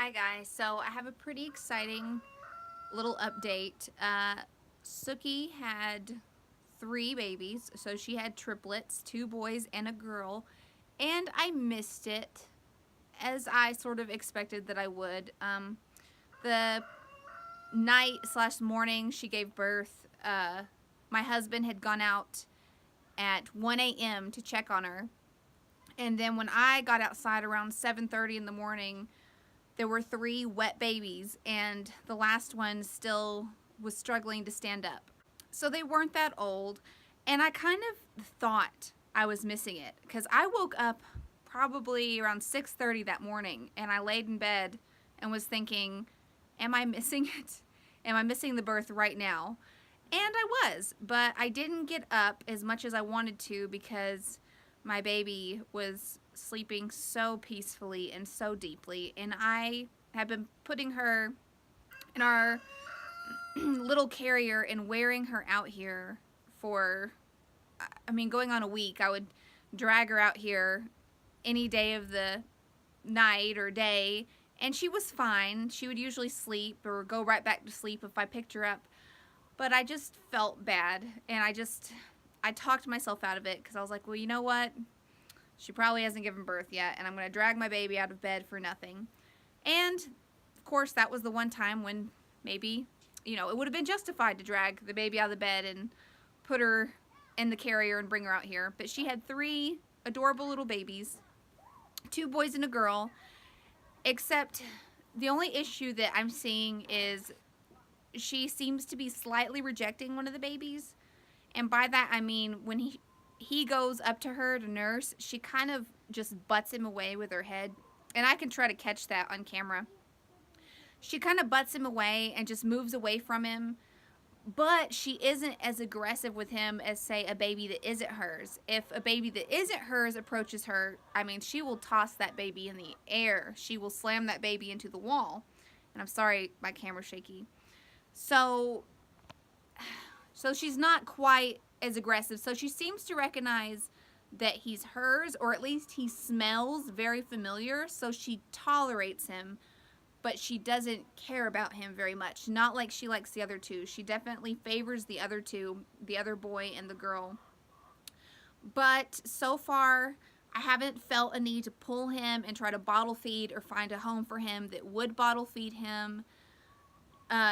Hi guys, so I have a pretty exciting little update. Sookie had 3 babies, so she had triplets, 2 boys and a girl, and I missed it as I sort of expected that I would. The night slash morning she gave birth, my husband had gone out at 1 a.m. to check on her, and then when I got outside around 7:30 in the morning, there were 3 wet babies, and the last one still was struggling to stand up. So they weren't that old, and I kind of thought I was missing it because I woke up probably around 6:30 that morning, and I laid in bed and was thinking, am I missing it? Am I missing the birth right now? And I was, but I didn't get up as much as I wanted to because my baby was sleeping so peacefully and so deeply, and I have been putting her in our little carrier and wearing her out here for, going on a week. I would drag her out here any day of the night or day, and she was fine. She would usually sleep or go right back to sleep if I picked her up, but I just felt bad, and I talked myself out of it because I was like, well, you know what? She probably hasn't given birth yet, and I'm going to drag my baby out of bed for nothing. And, of course, that was the one time when maybe, it would have been justified to drag the baby out of the bed and put her in the carrier and bring her out here. But she had 3 adorable little babies, 2 boys and a girl, except the only issue that I'm seeing is she seems to be slightly rejecting one of the babies. And by that, I mean when he goes up to her to nurse, she kind of just butts him away with her head. And I can try to catch that on camera. She kind of butts him away and just moves away from him. But she isn't as aggressive with him as, say, a baby that isn't hers. If a baby that isn't hers approaches her, she will toss that baby in the air. She will slam that baby into the wall. And I'm sorry, my camera's shaky. So she's not quite as aggressive. So she seems to recognize that he's hers, or at least he smells very familiar. So she tolerates him, but she doesn't care about him very much. Not like she likes the other 2. She definitely favors the other 2, the other boy and the girl. But so far, I haven't felt a need to pull him and try to bottle feed or find a home for him that would bottle feed him.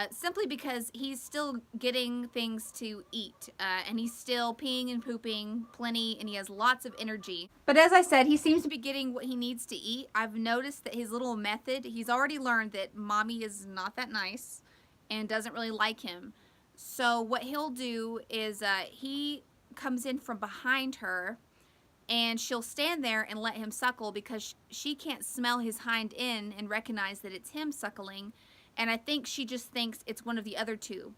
Simply because he's still getting things to eat, and he's still peeing and pooping plenty, and he has lots of energy. But as I said, he seems to be getting what he needs to eat. I've noticed that his little method, he's already learned that mommy is not that nice and doesn't really like him. So what he'll do is he comes in from behind her, and she'll stand there and let him suckle because she can't smell his hind end and recognize that it's him suckling. And I think she just thinks it's one of the other 2.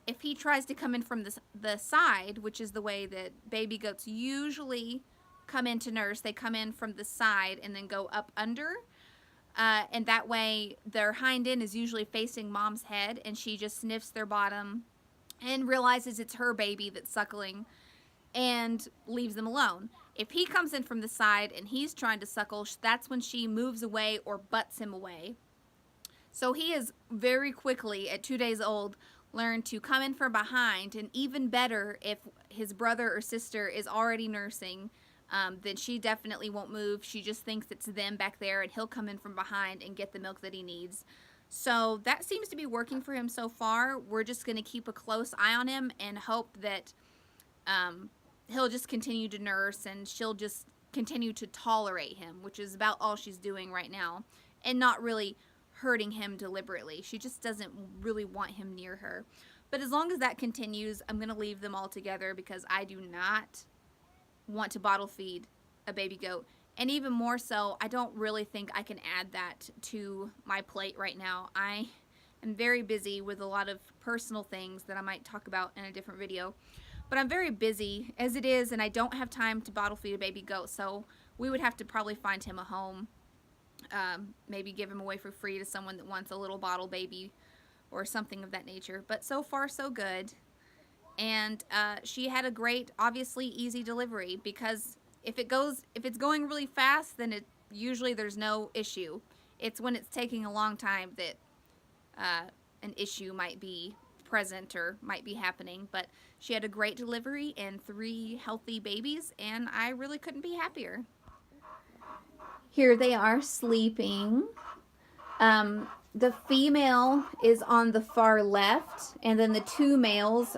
If he tries to come in from the side, which is the way that baby goats usually come in to nurse, they come in from the side and then go up under. And that way their hind end is usually facing mom's head, and she just sniffs their bottom and realizes it's her baby that's suckling and leaves them alone. If he comes in from the side and he's trying to suckle, that's when she moves away or butts him away. So he has very quickly, at 2 days old, learned to come in from behind, and even better if his brother or sister is already nursing, then she definitely won't move. She just thinks it's them back there, and he'll come in from behind and get the milk that he needs. So that seems to be working for him so far. We're just going to keep a close eye on him and hope that he'll just continue to nurse, and she'll just continue to tolerate him, which is about all she's doing right now, and not really hurting him deliberately. She just doesn't really want him near her. But as long as that continues, I'm going to leave them all together because I do not want to bottle feed a baby goat. And even more so, I don't really think I can add that to my plate right now. I am very busy with a lot of personal things that I might talk about in a different video. But I'm very busy as it is, and I don't have time to bottle feed a baby goat. So we would have to probably find him a home. Maybe give him away for free to someone that wants a little bottle baby or something of that nature. But so far so good. And she had a great, obviously easy delivery, because if it's going really fast, then usually there's no issue. It's when it's taking a long time that an issue might be present or might be happening. But she had a great delivery and 3 healthy babies, and I really couldn't be happier. Here they are sleeping. The female is on the far left, and then the 2 males,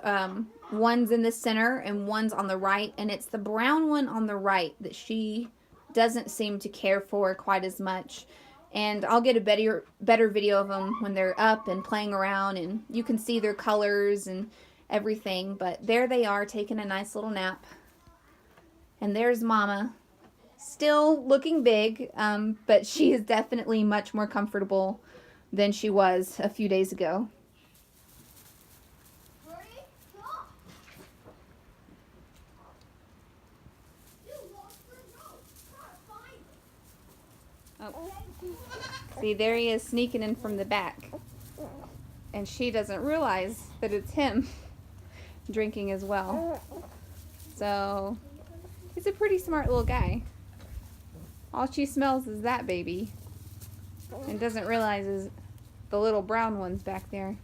one's in the center and one's on the right, and it's the brown one on the right that she doesn't seem to care for quite as much. And I'll get a better video of them when they're up and playing around, and you can see their colors and everything. But there they are taking a nice little nap. And there's Mama, still looking big, but she is definitely much more comfortable than she was a few days ago. Oh. See, there he is sneaking in from the back. And she doesn't realize that it's him drinking as well. So, he's a pretty smart little guy. All she smells is that baby. And doesn't realize is the little brown one's back there.